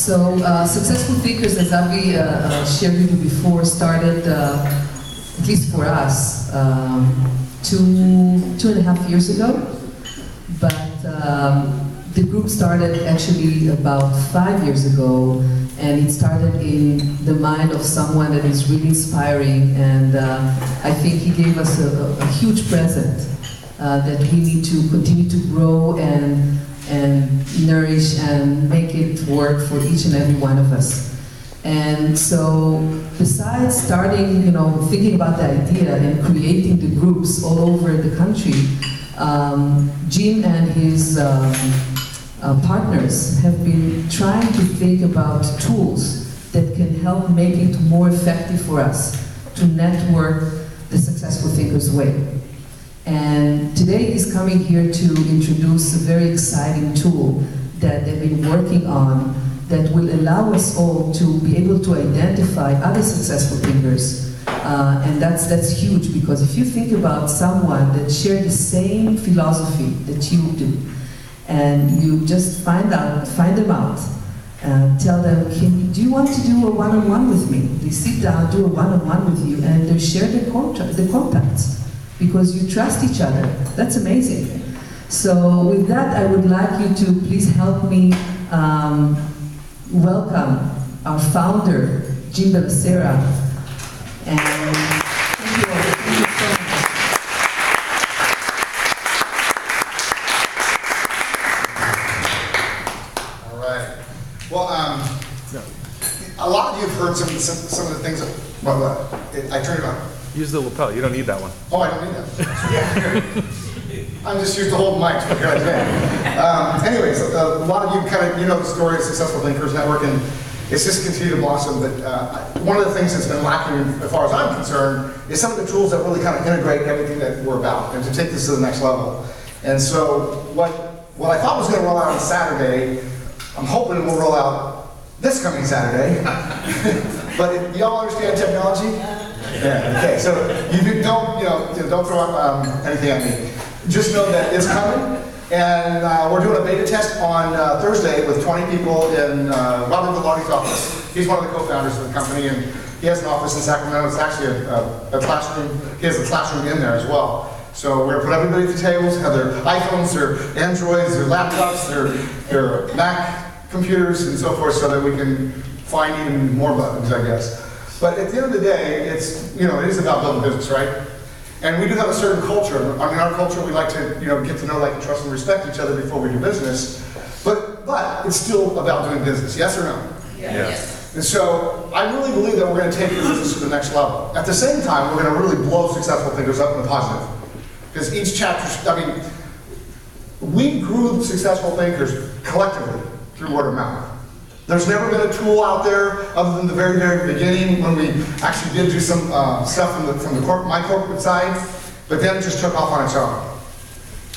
So, Successful Thinkers, as Avi shared with you before, started, at least for us, 2.5 years ago. But the group started actually about 5 years ago, and it started in the mind of someone that is really inspiring, and I think he gave us a huge present that we need to continue to grow and nourish and make it work for each and every one of us. And so, besides starting, thinking about the idea and creating the groups all over the country, Jim and his partners have been trying to think about tools that can help make it more effective for us to network the Successful Thinkers way. And today he's coming here to introduce a very exciting tool that they've been working on that will allow us all to be able to identify other successful thinkers. And that's huge, because if you think about someone that shares the same philosophy that you do, and you just find them out, tell them, do you want to do a one-on-one with me? They sit down, do a one-on-one with you, and they share the contacts, because you trust each other. That's amazing. So with that, I would like you to please help me welcome our founder, Jim Balacera. And thank you all. Thank you so much. All right. Well, a lot of you have heard some of the things. I turned it on. Use the lapel. You don't need that one. Oh, I don't need that. I'm just used to hold mics for here today. Anyways, a lot of you the story of Successful Thinkers Network, and it's just continued to blossom. But one of the things that's been lacking, as far as I'm concerned, is some of the tools that really kind of integrate everything that we're about, and to take this to the next level. And so, what I thought was going to roll out on Saturday, I'm hoping it will roll out this coming Saturday. But y'all understand technology? Yeah. Okay. So you don't throw up anything at me. Just know that it's coming, and we're doing a beta test on Thursday with 20 people in Robert Velarde's office. He's one of the co-founders of the company, and he has an office in Sacramento. It's actually a classroom. He has a classroom in there as well. So we're going to put everybody at the tables, have their iPhones, their Androids, their laptops, their Mac computers, and so forth, so that we can find even more buttons, I guess. But at the end of the day, it is about building business, right? And we do have a certain culture. I mean, our culture, we like to, get to know, like, trust, and respect each other before we do business. But it's still about doing business, yes or no? Yes. And so I really believe that we're going to take your business to the next level. At the same time, we're going to really blow Successful Thinkers up in the positive. Because each chapter, we grew Successful Thinkers collectively through word of mouth. There's never been a tool out there other than the very, very beginning when we actually did do some stuff from my corporate side, but then it just took off on its own.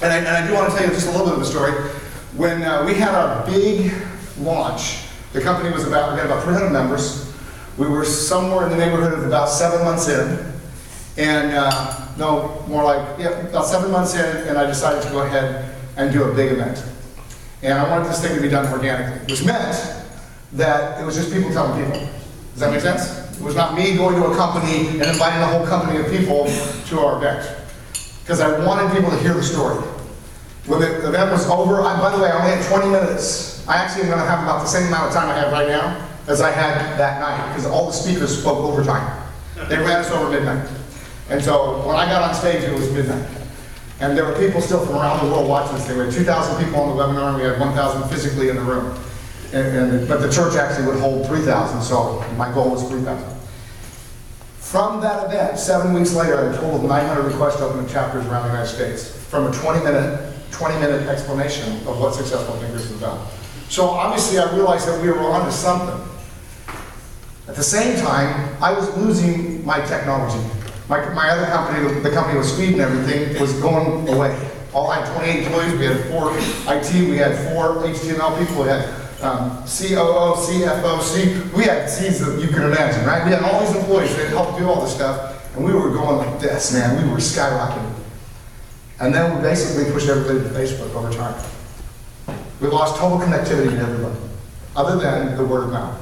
And I do want to tell you just a little bit of a story. When we had our big launch, the company was we had about 300 members. We were somewhere in the neighborhood of about 7 months in, and about 7 months in, and I decided to go ahead and do a big event. And I wanted this thing to be done organically, which meant that it was just people telling people. Does that make sense? It was not me going to a company and inviting a whole company of people to our event. Because I wanted people to hear the story. When the event was over, by the way, I only had 20 minutes. I actually am going to have about the same amount of time I have right now as I had that night, because all the speakers spoke overtime. They ran us over midnight. And so when I got on stage, it was midnight. And there were people still from around the world watching this. There were 2,000 people on the webinar, and we had 1,000 physically in the room. But the church actually would hold 3,000, so my goal was 3,000. From that event, 7 weeks later, I had a total of 900 requests to open chapters around the United States, from a 20-minute explanation of what Successful Thinkers is about. So obviously, I realized that we were onto something. At the same time, I was losing my technology. My other company, the company with speed and everything, was going away. I had 28 employees. We had 4 IT. We had 4 HTML people. We had COO, CFO, we had C's that you can imagine, right? We had all these employees that helped do all this stuff, and we were going like this, man. We were skyrocketing. And then we basically pushed everybody to Facebook over time. We lost total connectivity to everybody. other than the word of mouth.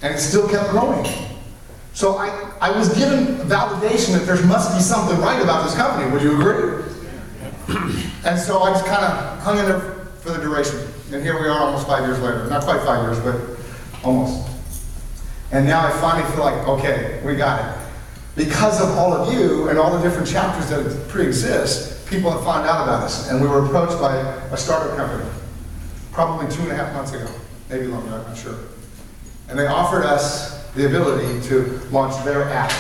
And it still kept growing. So I was given validation that there must be something right about this company. Would you agree? And so I just kind of hung in there for the duration. And here we are almost 5 years later. Not quite 5 years, but almost. And now I finally feel like, okay, we got it. Because of all of you and all the different chapters that pre-exist, people have found out about us. And we were approached by a startup company, probably 2.5 months ago, maybe longer, I'm not sure. And they offered us the ability to launch their app.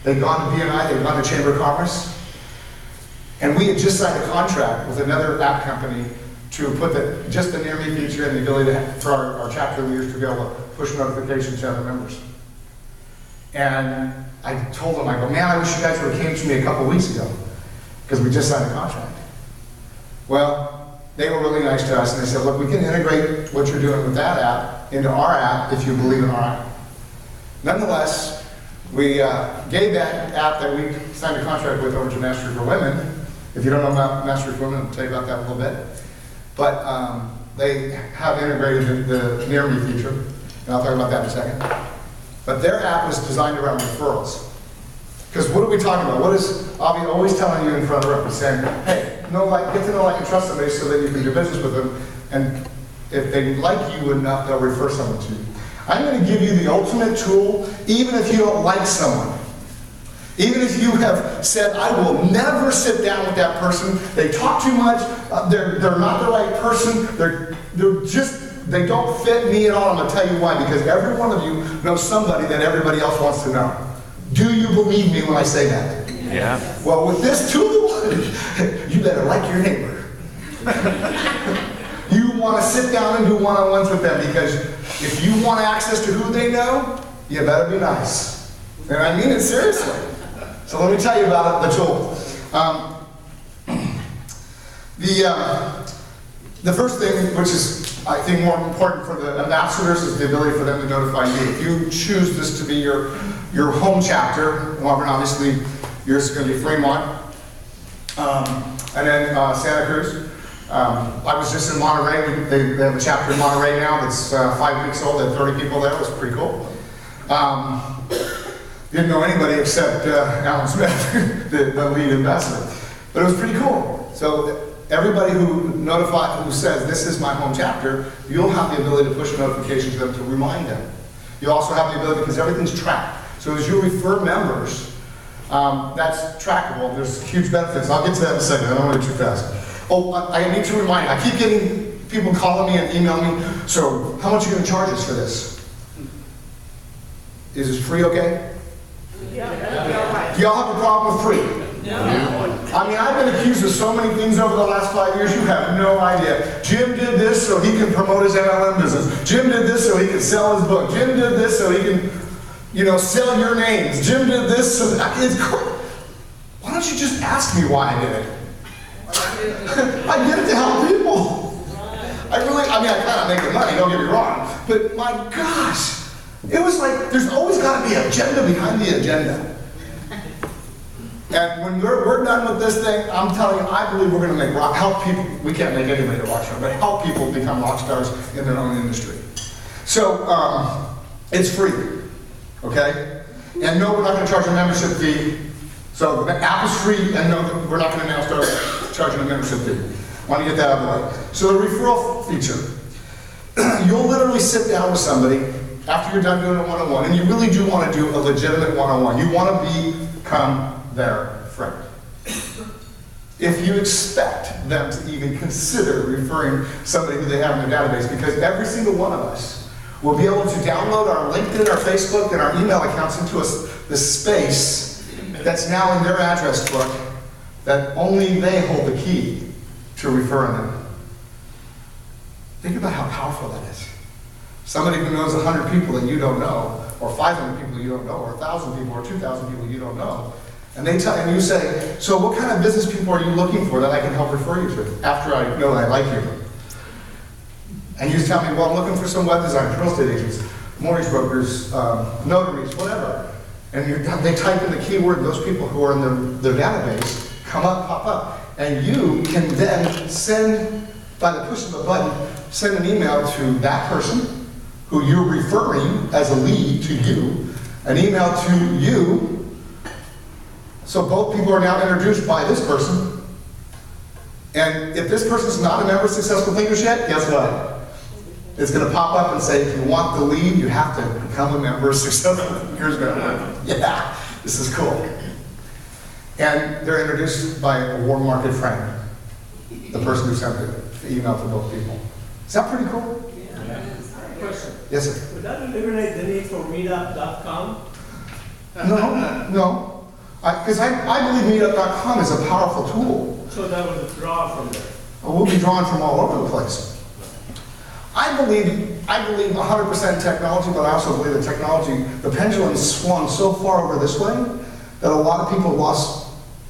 They'd gone to BNI, they'd gone to Chamber of Commerce, and we had just signed a contract with another app company to put just the near me feature and the ability for our chapter leaders to be able to push notifications to other members. And I told them, I go, man, I wish you guys would have came to me a couple weeks ago, because we just signed a contract. Well, they were really nice to us, and they said, look, we can integrate what you're doing with that app into our app if you believe in our app. Nonetheless, we gave that app that we signed a contract with over to Mastery for Women. If you don't know about Mastery for Women, I'll tell you about that a little bit. But they have integrated the Near Me feature, and I'll talk about that in a second. But their app was designed around referrals. Because what are we talking about? What is Avi always telling you in front of reps? Saying, hey, get to know, like, and trust somebody so that you can do business with them. And if they like you enough, they'll refer someone to you. I'm going to give you the ultimate tool, even if you don't like someone. Even if you have said, I will never sit down with that person, they talk too much, they're not the right person, they don't fit me at all. I'm going to tell you why, because every one of you knows somebody that everybody else wants to know. Do you believe me when I say that? Yeah. Well, with this tool, you better like your neighbor. You want to sit down and do one-on-ones with them, because if you want access to who they know, you better be nice. And I mean it seriously. So let me tell you about the tool. The first thing, which is, I think, more important for the ambassadors, is the ability for them to notify you. If you choose this to be your home chapter, well, obviously yours is going to be Fremont, and then Santa Cruz. I was just in Monterey. They have a chapter in Monterey now that's 5 weeks old. They had 30 people there. It was pretty cool. Didn't know anybody except Alan Smith, the lead ambassador. But it was pretty cool. So everybody who says, this is my home chapter, you'll have the ability to push a notification to them to remind them. You also have the ability, because everything's tracked. So as you refer members, that's trackable. There's huge benefits. I'll get to that in a second. I don't want to get too fast. Oh, I need to remind you, I keep getting people calling me and emailing me, so how much are you going to charge us for this? Is this free okay? Yeah. Do y'all have a problem with free? No. I mean, I've been accused of so many things over the last 5 years, you have no idea. Jim did this so he can promote his MLM business. Jim did this so he can sell his book. Jim did this so he can, sell your names. Jim did this so it's cool. Why don't you just ask me why I did it? I did it to help people. I kind of make the money, don't get me wrong. But my gosh, it was like, there's always got to be an agenda behind the agenda. And when we're done with this thing, I'm telling you, I believe we're going to help people. We can't make anybody a rock star, but help people become rock stars in their own industry. So it's free, okay? And no, we're not going to charge a membership fee. So the app is free, and no, we're not going to now start charging a membership fee. I want to get that out of the way. So the referral feature. You'll literally sit down with somebody after you're done doing a one-on-one, and you really do want to do a legitimate one-on-one. You want to become their friend. If you expect them to even consider referring somebody who they have in their database, because every single one of us will be able to download our LinkedIn, our Facebook, and our email accounts into the space that's now in their address book that only they hold the key to referring them. Think about how powerful that is. Somebody who knows 100 people that you don't know, or 500 people you don't know, or 1,000 people, or 2,000 people you don't know, and and you say, so what kind of business people are you looking for that I can help refer you to after I know I like you? And you tell me, well, I'm looking for some web designers, real estate agents, mortgage brokers, notaries, whatever. And they type in the keyword, and those people who are in their database come up, pop up. And you can then send by the push of a button, send an email to that person who you're referring as a lead to you, an email to you, so both people are now introduced by this person. And if this person's not a member of Successful Thinkers yet, guess what? It's going to pop up and say, if you want the lead, you have to become a member of Successful Thinkers Network. Yeah, this is cool. And they're introduced by a warm market friend, the person who sent the email to both people. Is that pretty cool? Question. Yes, sir. Would that eliminate the need for meetup.com? No. Because I believe meetup.com is a powerful tool. So that would draw from there. We'll be drawn from all over the place. I believe 100% technology, but I also believe that technology, the pendulum swung so far over this way that a lot of people lost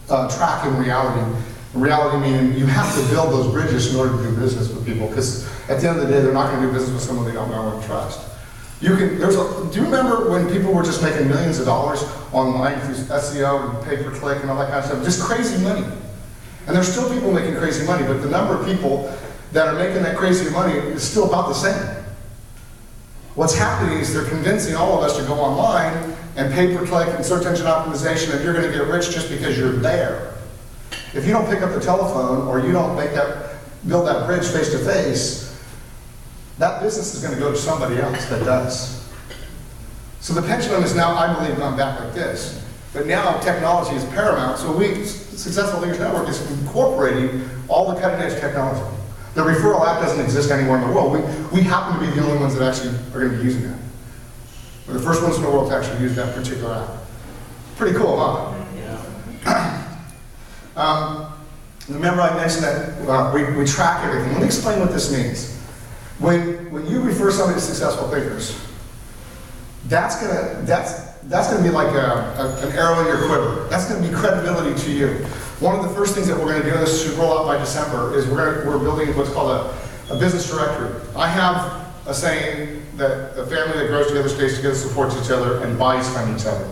track in reality. Reality meaning you have to build those bridges in order to do business with people, because at the end of the day, they're not going to do business with someone they don't know and trust. Do you remember when people were just making millions of dollars online through SEO and pay-per-click and all that kind of stuff? Just crazy money. And there's still people making crazy money, but the number of people that are making that crazy money is still about the same. What's happening is they're convincing all of us to go online and pay-per-click and search engine optimization, and you're going to get rich just because you're there. If you don't pick up the telephone or you don't build that bridge face to face, that business is going to go to somebody else that does. So the pendulum is now, I believe, gone back like this. But now technology is paramount, so Successful Thinkers Network is incorporating all the cutting edge technology. The referral app doesn't exist anywhere in the world. We happen to be the only ones that actually are going to be using that. We're the first ones in the world to actually use that particular app. Pretty cool, huh? Remember I mentioned that we track everything. Let me explain what this means. When you refer somebody to Successful Thinkers, that's gonna be like an arrow in your quiver. That's gonna be credibility to you. One of the first things that we're gonna do, this should roll out by December, is we're building what's called a business directory. I have a saying that a family that grows together, stays together, supports each other, and buys from each other.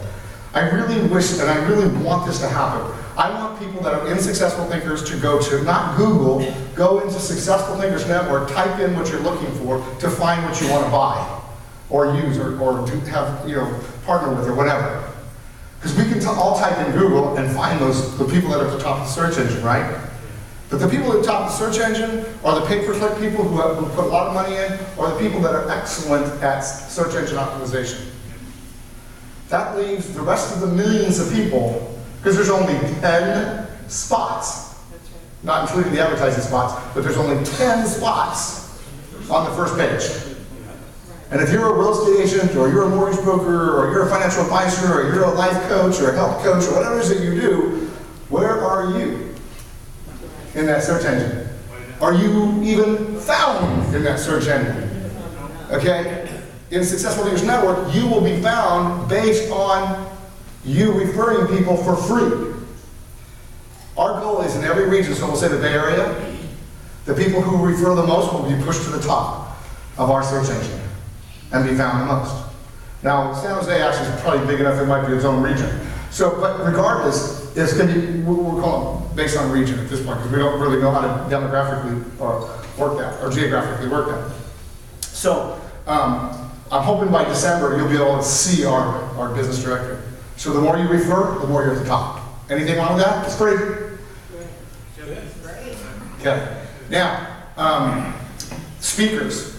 I really wish, and I really want this to happen. I want people that are in Successful Thinkers to go to, not Google, go into Successful Thinkers Network, type in what you're looking for to find what you want to buy, or use, or to have, partner with, or whatever. Because we can all type in Google and find the people that are at the top of the search engine, right? But the people at the top of the search engine are the pay-per-click people who put a lot of money in, or the people that are excellent at search engine optimization. That leaves the rest of the millions of people, because there's only 10 spots, not including the advertising spots, but there's only 10 spots on the first page. And if you're a real estate agent, or you're a mortgage broker, or you're a financial advisor, or you're a life coach, or a health coach, or whatever it is that you do, where are you in that search engine? Are you even found in that search engine? Okay? In Successful Thinkers Network, you will be found based on you referring people for free. Our goal is in every region, so we'll say the Bay Area, the people who refer the most will be pushed to the top of our search engine and be found the most. Now, San Jose actually is probably big enough it might be its own region. So, but regardless, it's going to be, we're calling it based on region at this point, because we don't really know how to demographically work that, or geographically work that. So, I'm hoping by December you'll be able to see our business directory. So the more you refer, the more you're at the top. Anything wrong with that? It's free. Okay. Now, speakers.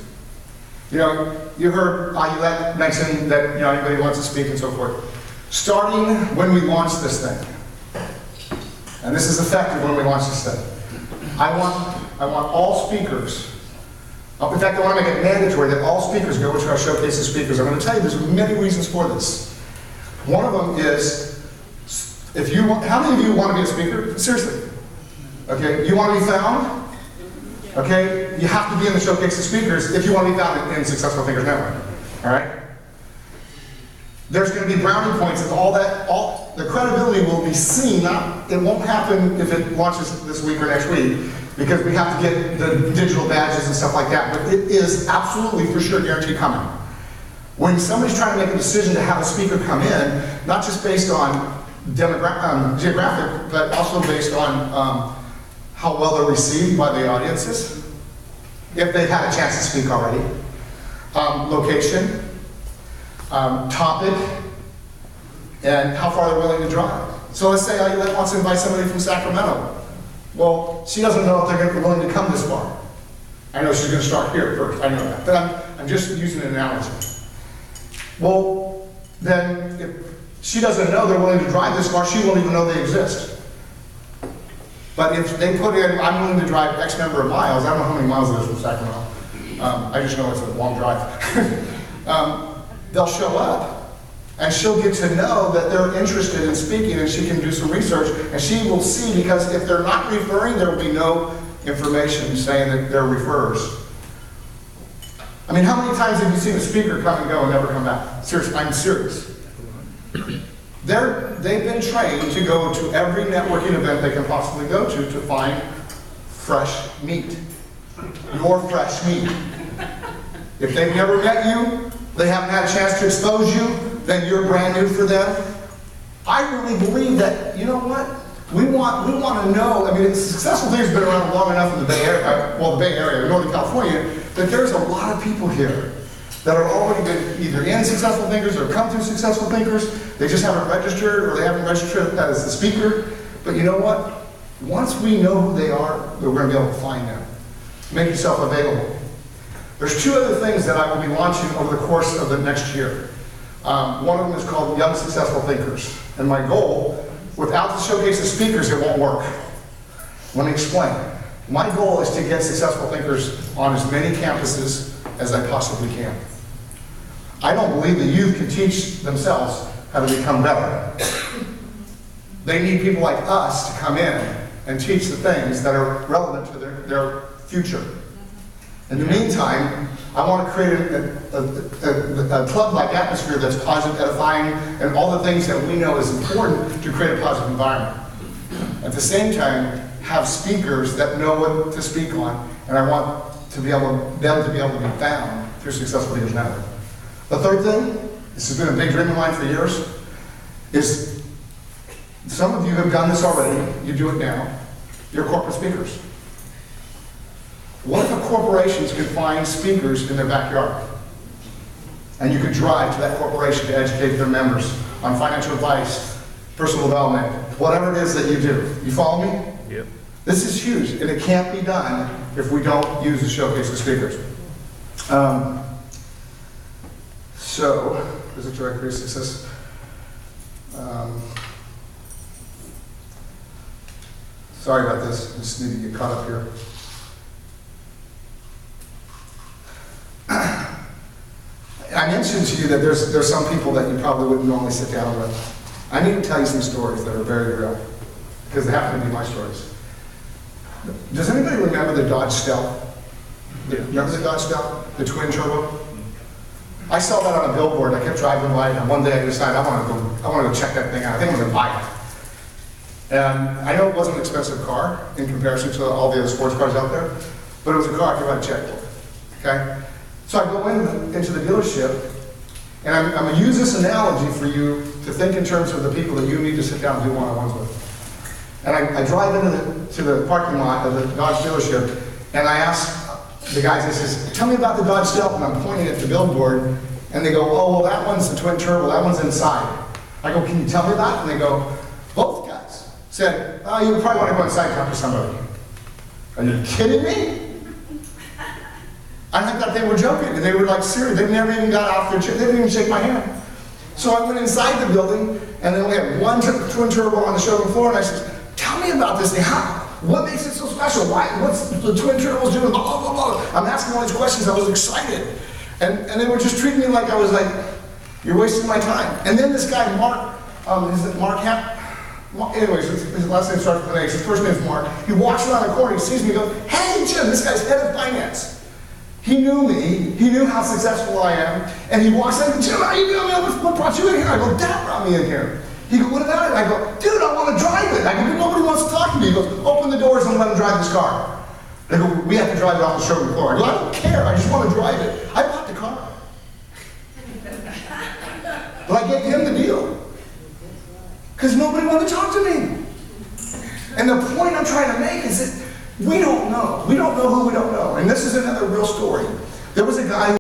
You heard Ayulet mention that anybody wants to speak and so forth. Starting when we launch this thing, and this is effective when we launch this thing. I want all speakers. In fact, I want to make it mandatory that all speakers go to our showcase of speakers. I'm going to tell you there's many reasons for this. One of them is, how many of you want to be a speaker? Seriously. Okay, you want to be found? Okay, you have to be in the showcase of speakers if you want to be found in Successful Thinkers Network. All right? There's going to be brownie points and all the credibility will be seen. It won't happen if it launches this week or next week, because we have to get the digital badges and stuff like that, but it is absolutely for sure guaranteed coming. When somebody's trying to make a decision to have a speaker come in, not just based on geographic, but also based on how well they're received by the audiences, if they've had a chance to speak already. Location, topic, and how far they're willing to drive. So let's say I wants to invite somebody from Sacramento. Well, she doesn't know if they're going to be willing to come this far. I know she's going to start here first, I know that, but I'm just using an analogy. Well, then if she doesn't know they're willing to drive this far, she won't even know they exist. But if they put in, I'm willing to drive X number of miles, I don't know how many miles it is from Sacramento. I just know it's a long drive. They'll show up. And she'll get to know that they're interested in speaking, and she can do some research, and she will see, because if they're not referring, there will be no information saying that they're referrers. I mean, how many times have you seen a speaker come and go and never come back? Seriously, I'm serious. They've been trained to go to every networking event they can possibly go to find fresh meat. Your fresh meat. If they've never met you, they haven't had a chance to expose you, then you're brand new for them. I really believe that, you know what? We want to know, I mean, Successful Thinkers have been around long enough in the Bay Area, well, the Bay Area, Northern California, that there's a lot of people here that are already been either in Successful Thinkers or come through Successful Thinkers. They just haven't registered, or they haven't registered as a speaker. But you know what? Once we know who they are, we're going to be able to find them. Make yourself available. There's two other things that I will be launching over the course of the next year. One of them is called Young Successful Thinkers. And my goal, without the showcase of speakers, it won't work. Let me explain. My goal is to get Successful Thinkers on as many campuses as I possibly can. I don't believe the youth can teach themselves how to become better. They need people like us to come in and teach the things that are relevant to their future. In the meantime, I want to create a club-like atmosphere that's positive, edifying, and all the things that we know is important to create a positive environment. At the same time, have speakers that know what to speak on, and I want them to be able to be found through Successful Leaders Network. The third thing, this has been a big dream of mine for years, is some of you have done this already, you do it now, you're corporate speakers. What if corporations could find speakers in their backyard? And you could drive to that corporation to educate their members on financial advice, personal development, whatever it is that you do. You follow me? Yep. This is huge, and it can't be done if we don't use the showcase of speakers. So, is it directory success? Sorry about this, I just need to get caught up here. I mentioned to you that there's some people that you probably wouldn't normally sit down with. I need to tell you some stories that are very real, because they happen to be my stories. Does anybody remember the Dodge Stealth? Remember the Dodge Stealth? The twin turbo? I saw that on a billboard. I kept driving by, and one day I decided I want to go check that thing out. I think I'm going to buy it. And I know it wasn't an expensive car in comparison to all the other sports cars out there, but it was a car I could write a check for. Okay? So I go into the dealership, and I'm going to use this analogy for you to think in terms of the people that you need to sit down and do one-on-ones with. And I drive into the parking lot of the Dodge dealership, and I ask the guys, I says, tell me about the Dodge Stealth, and I'm pointing at the billboard, and they go, oh, well, that one's the twin turbo, that one's inside. I go, can you tell me that? And they go, both guys said, oh, you probably want to go inside and talk to somebody. Are you kidding me? I thought they were joking, and they were like serious. They never even got off their chair. They didn't even shake my hand. So I went inside the building, and they only had one twin turbo on the showroom floor, and I said, tell me about this thing. What makes it so special? What's the twin turbos doing? Blah, blah, blah. I'm asking all these questions. I was excited. And they were just treating me like I was like, you're wasting my time. And then this guy, Mark, is it Mark Hamp? Anyways, his last name starts with an H. His first name is Mark. He walks around the corner, he sees me, he goes, hey, Jim, this guy's head of finance. He knew me, he knew how successful I am, and he walks in, Jim, how you doing, man? What brought you in here? I go, Dad brought me in here. He goes, what about it? I go, dude, I want to drive it. I go, nobody wants to talk to me. He goes, open the doors and let him drive this car. They go, we have to drive it off the showroom floor. I go, I don't care, I just want to drive it. I bought the car. But I gave him the deal. Because nobody wanted to talk to me. And the point I'm trying to make is that We don't know. We don't know who we don't know. And this is another real story. There was a guy